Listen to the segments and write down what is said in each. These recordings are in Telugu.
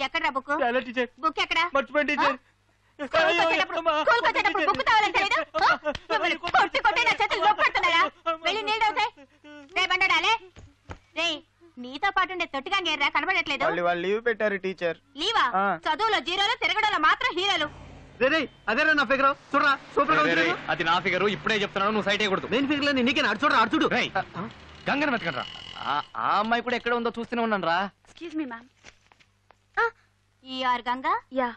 ఎక్కడరా బుక్? టీచర్. బుక్ ఎక్కడ? మర్చిపోయి టీచర్. బుక్ తావాలని తెలీదు? కొట్టి కొట్టి నా చేతులు నొప్పెడుతున్నారా? వెళ్ళి నీళ్ళు అవుతాయి. రే బండడాలే, రే నీతో పాటు ఉండే తొట్టిగా నేర్రా కనబడట్లేదు. వాళ్ళు లీవ్ పెట్టారు టీచర్. లీవా? చదువులో జీరోలు, తిరగడంలో మాత్రం హీరోలు. అదేరా నా ఫిగర్. చూడరా సూపర్. అది నా ఫిగర్. ఇప్పుడే చెప్తున్నాను, నువ్వు సైట్ అయ్యకూడదు. మెయిన్ ఫిగర్ నీకే చూడరా చూడు. గంగని వెతకండి. ఆ అమ్మాయి కూడా ఎక్కడ ఉందో చూస్తూనే ఉన్నాను రా. Excuse me ma'am. Ganga? Yeah.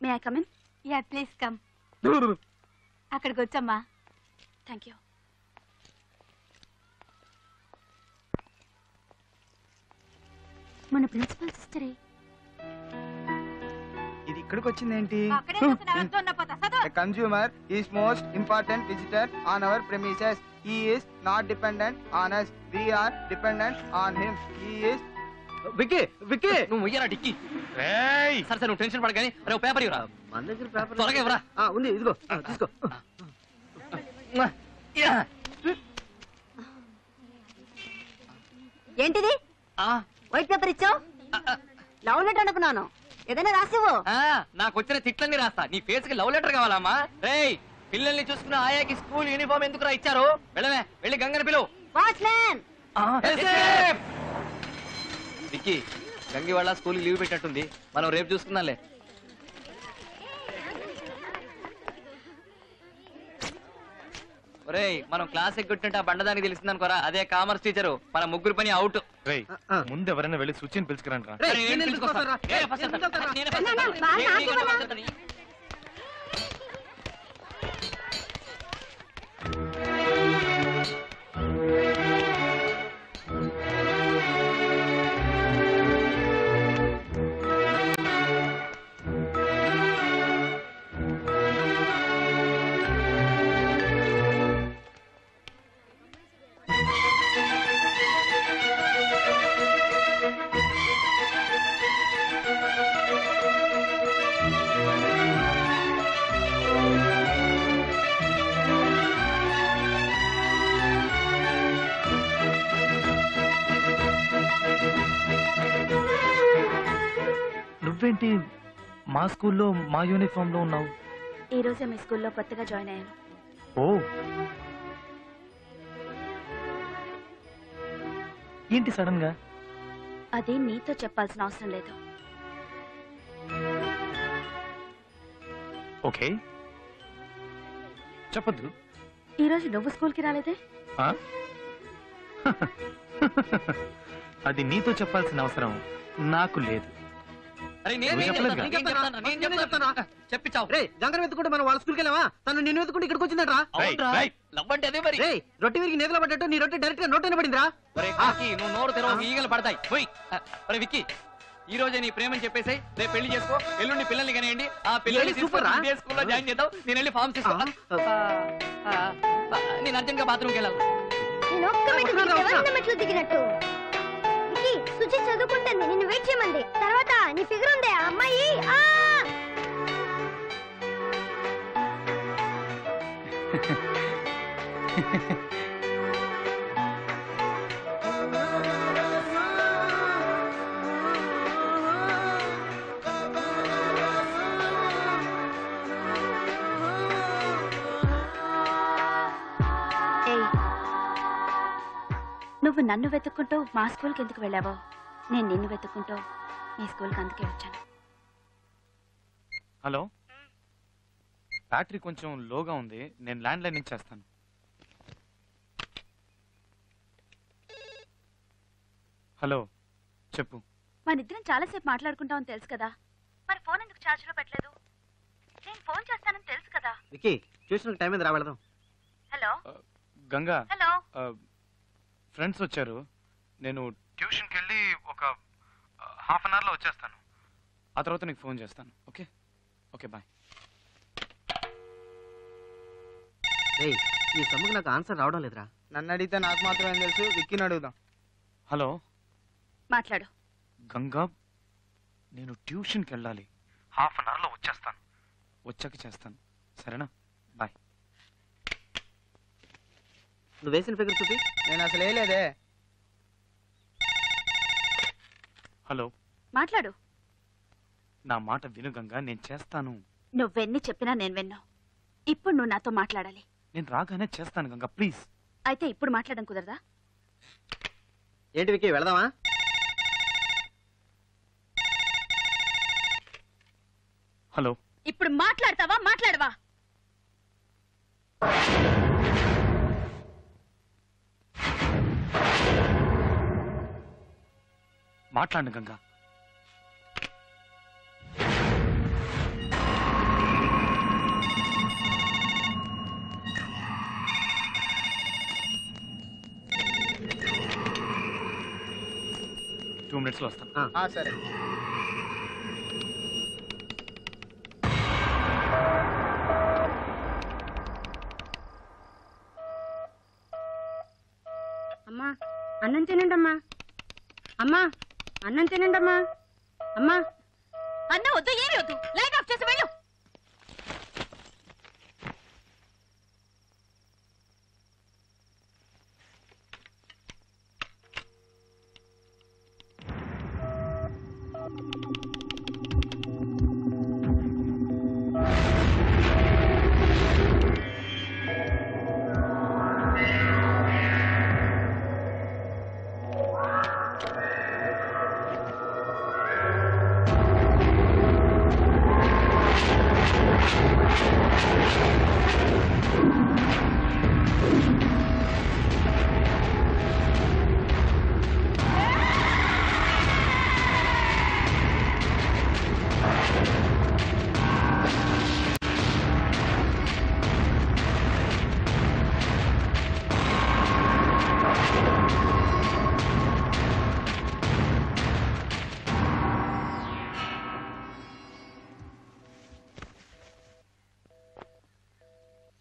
May I come in? Yeah please come. అక్కడికి వచ్చమ్మా. Thank you. మన ప్రిన్సిపల్ సిస్టరే. ఇది ఇక్కడికి వచ్చిందేంటి? అక్కడే చూస్తున్నావా? దొన్నపోతా చదువు. A consumer is most important visitor on our premises. He is not dependent on us. We are dependent on him. He is Vicky నువ్వు ఇయ్యరా టిక్కి. సరే నువ్వు టెన్షన్ పడగాని రేపు పేపర్ ఇవ్వరా. మన దగ్గర పేపర్ త్వరగా ఇవ్వరా. ఉంది, ఇదిగో తీసుకో. ఏంటిది? వైట్ పేపర్ ఇచ్చావు? లవ్ లెటర్ అనుకున్నాను. ఏదైనా రాసివ్వు. నాకు వచ్చిన తిట్లన్నీ రాస్తా. నీ ఫేస్ కి లవ్ లెటర్ కావాలమ్మా? రేయ్, పిల్లల్ని చూసుకున్న ఆయాకి స్కూల్ యూనిఫామ్ ఎందుకు ఇచ్చారు? వెళ్ళవే, వెళ్ళి గంగని పిలువు. వాచ్మ్యాన్. విక్కీ, గంగి వాళ్ళ స్కూల్ లీవ్ పెట్టినట్టుంది. మనం రేపు చూసుకుందాంలే. ఒరేయ్, మనం క్లాస్ ఎగ్గొట్టినట్టు ఆ బండదానికి తెలిసింది అనుకోరా. అదే కామర్స్ టీచరు. మన ముగ్గురు పని అవుట్. ముందు ఎవరైనా వెళ్ళి సూచన పిలుచుకురండి. నువ్వేంటి మా స్కూల్లో మా యూనిఫామ్ లో ఉన్నావు? ఈ రోజే మీ స్కూల్లో కొత్తగా జాయిన్ అయ్యాను. ఓ, ఏంటి సడన్ గా? అది నీతో చెప్పాల్సిన అవసరం లేదు. ఓకే, చెప్పద్దు. ఈ రోజు నువ్వు స్కూల్ కి రాలేదే? అది నీతో చెప్పాల్సిన అవసరం నాకు లేదు. చెప్పించావు. గంగను వెతుకుంటే మనం వాళ్ళ స్కూల్కి వెళ్ళావా? తను నిన్ను వెతుకుంటే ఇక్కడికి వచ్చిందట్రా. రొట్టె విరిగి నేతలో పడ్డట్టు నీ రొట్టె డైరెక్ట్ గా నోట్లోనే పడిందిరా. నువ్వు నోరు తెరవ, ఈగలు పడతాయి. విక్కీ, ఈ రోజే నీ ప్రేమని చెప్పేసి రేపు పెళ్లి చేసుకో. ఎల్లుండి పిల్లల్ని కనేయండి. ఆ పిల్లల్ని స్కూల్లో జాయిన్ చేద్దాం. నేను వెళ్ళి ఫార్మ్స్ తీసుకో. నేను అర్జెంట్ గా బాత్రూమ్కి వెళ్ళాలి. సుచి చదువుకుంటుంది, నిన్ను వెయిట్ చేయమంది. తర్వాత నీ ఫిగర్ ఉందే ఆ అమ్మాయి. నువ్వు నన్ను వెతుక్కుంటూ మా స్కూల్కి ఎందుకు వెళ్ళావో, నేను నిన్ను వెతుక్కుంటూ మీ స్కూల్కి అందుకే వచ్చాను. హలో, బ్యాటరీ కొంచెం లోగా ఉంది. నేను ల్యాండ్ లైన్ నుంచి చేస్తాను. హలో, చెప్పు. మనిద్దరం చాలాసేపు మాట్లాడుకుంటామని తెలుసు కదా, మరి ఫోన్ ఎందుకు ఛార్జ్ లో పెట్టలేదు? నేను ఫోన్ చేస్తానని తెలుసు కదా. విక్కీ, ట్యూషన్ టైం మీద రావడదాం. Hello Ganga, hello. ఫ్రెండ్స్ వచ్చారు. నేను ట్యూషన్కి వెళ్ళి ఒక హాఫ్ అన్ అవర్లో వచ్చేస్తాను. ఆ తర్వాత నీకు ఫోన్ చేస్తాను. Okay okay, bye. ఈ సమ్ముకు నాకు ఆన్సర్ రావడం లేదురా. నన్ను అడిగితే నాకు మాత్రమే తెలుసు. విక్కీని అడుగుదాం. హలో, మాట్లాడు. గంగా, నేను ట్యూషన్కి వెళ్ళాలి. హాఫ్ అన్ అవర్లో వచ్చేస్తాను. వచ్చాక చేస్తాను, సరేనా? బాయ్. నువ్వు వేసిన ఫిగర్ చూపి. నేను అసలు వేయలేదే. హలో, మాట్లాడు. నా మాట విను గంగా, నేను చేస్తాను. నువ్వెన్ని చెప్పినా నేను విన్నా. ఇప్పుడు నువ్వు నాతో మాట్లాడాలి. నేను రాగానే చేస్తాను గంగా, ప్లీజ్. అయితే ఇప్పుడు మాట్లాడడం కుదరదా? ఏంటి విక్కీ, వెళదామా? హలో, ఇప్పుడు మాట్లాడతావా మాట్లాడవా? మాట్లాడు గంగా. టూ మినిట్స్లో వస్తాను. సరే. అమ్మా అన్నం తినండమ్మా. అమ్మా అన్నం తినండమ్మా. అమ్మా అన్న వద్దు, ఏమి వద్దు, లైట్ ఆఫ్ చేసి వెళ్ళు.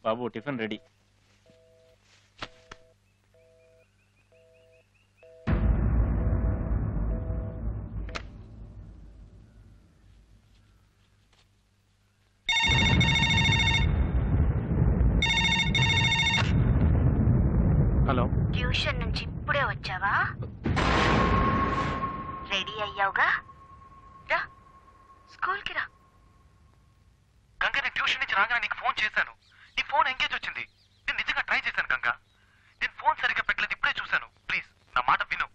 బాబు, టిఫిన్ రెడీ. హలో, ట్యూషన్ నుంచి ఇప్పుడే వచ్చావా? రెడీ అయ్యావుగా? రా, స్కూల్కి రా. గంగా, నేను ట్యూషన్ నుంచి రాగానే నీకు ఫోన్ చేశాను. నీ ఫోన్ ఎంగేజ్ వచ్చింది. నేను నిజంగా ట్రై చేశాను గంగా. నేను ఫోన్ సరిగ్గా పెట్టలేదు, ఇప్పుడే చూశాను. ప్లీజ్ నా మాట విను.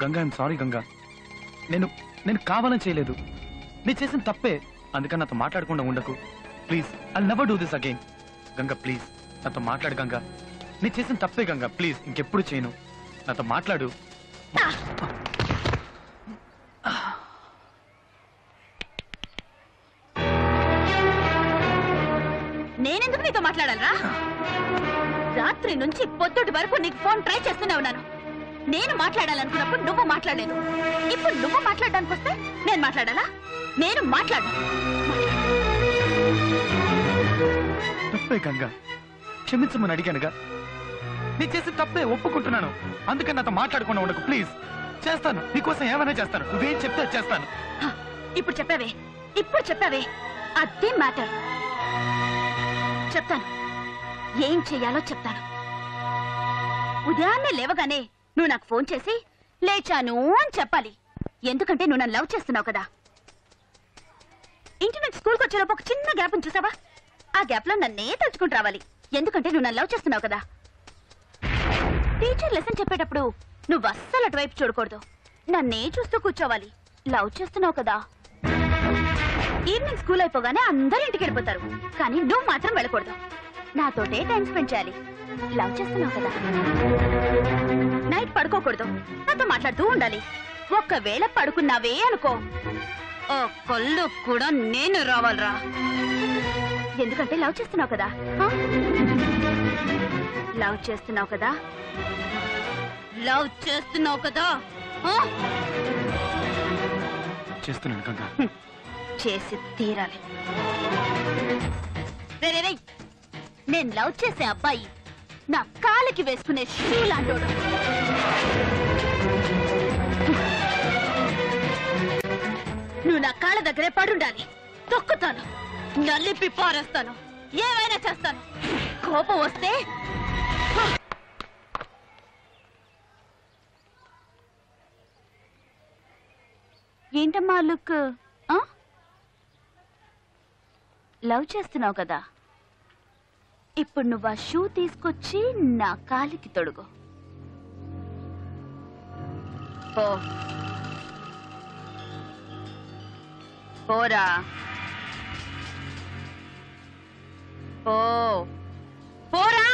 Ganga, I'm sorry Ganga. నేను కావాలని చేయలేదు. నేను చేసిన తప్పే. అందుకని నాతో మాట్లాడకుండా ఉండకు please. I never do this again. Ganga please నాతో మాట్లాడు గంగా. నేను చేసిన తప్పే గంగా, ప్లీజ్ ఇంకెప్పుడు చేయను. నాతో మాట్లాడు. నేనెందుకు నీతో మాట్లాడాలరా? రాత్రి నుంచి పొద్దుటి వరకు నీకు ఫోన్ ట్రై చేస్తూనే ఉన్నాను. నేను మాట్లాడాలనుకున్నప్పుడు నువ్వు మాట్లాడలేదు. ఇప్పుడు నువ్వు మాట్లాడడానికి వస్తే నేను మాట్లాడాలా? నేను మాట్లాడు. తప్పే గంగా, క్షమించమని అడిగానుగా. నేను చేసిన తప్పే, ఒప్పుకుంటున్నాను. అందుకని నాతో మాట్లాడకుండా ఉండకు ప్లీజ్. చేస్తాను, నీకోసం ఏమైనా చేస్తాను. నువ్వేం చెప్తే చేస్తాను. ఇప్పుడు చెప్పావే అదే మ్యాటర్. చెప్తాను, ఏం చెయ్యాలో చెప్తాను. ఉదయాన్నే లేవగానే నువ్వు నాకు ఫోన్ చేసి లేచాను అని చెప్పాలి. ఎందుకంటే నువ్వు నన్ను లవ్ చేస్తున్నావు కదా. ఇంటి నుంచి స్కూల్కి వచ్చేలోపు ఒక చిన్న గ్యాప్ చూసావా? ఆ గ్యాప్ లో నన్నే తలుచుకుంటూ రావాలి. ఎందుకంటే నువ్వు నన్ను లవ్ చేస్తున్నావు కదా. టీచర్ లెసన్ చెప్పేటప్పుడు నువ్వు అస్సలు అటువైపు చూడకూడదు. నన్నే చూస్తూ కూర్చోవాలి. లవ్ చేస్తున్నావు కదా. ఈవినింగ్ స్కూల్ అయిపోగానే అందరూ ఇంటికి వెళ్ళిపోతారు, కానీ నువ్వు మాత్రం వెళ్ళకూడదు. నాతోటే టైం స్పెండ్ చేయాలి. లవ్ చేస్తున్నావు కదా. నైట్ పడుకోకూడదు, నాతో మాట్లాడుతూ ఉండాలి. ఒక్కవేళ పడుకున్నావే అనుకో, ఓ కళ్ళు కూడా నేను రావాలరా. ఎందుకంటే లవ్ చేస్తున్నావు కదా. లవ్ చేస్తున్నావు కదా. లవ్ చేస్తున్నావు కదా. చేస్తున్నాను గంగా. చేసి తీరాలి. రే, నేను లవ్ చేసే అబ్బాయి నా కాలికి వేసుకునే షూ లాంటోడు. దగ్గరే పడుండాలి. తొక్కుతాను, నల్లిప్పి పారేస్తాను, ఏమైనా చేస్తాను. కోపం వస్తే ఏంటమ్మా లుక్? లవ్ చేస్తున్నావు కదా, ఇప్పుడు నువ్వు ఆ షూ తీసుకొచ్చి నా కాలికి తొడుగు. పో, పోరా, పో, పోరా.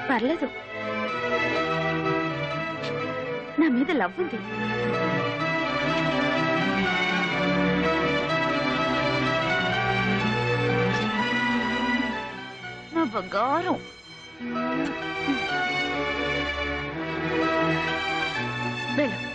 పర్లేదు, నా మీద లవ్ ఉంది. నా బంగారం. వెళ్ళు.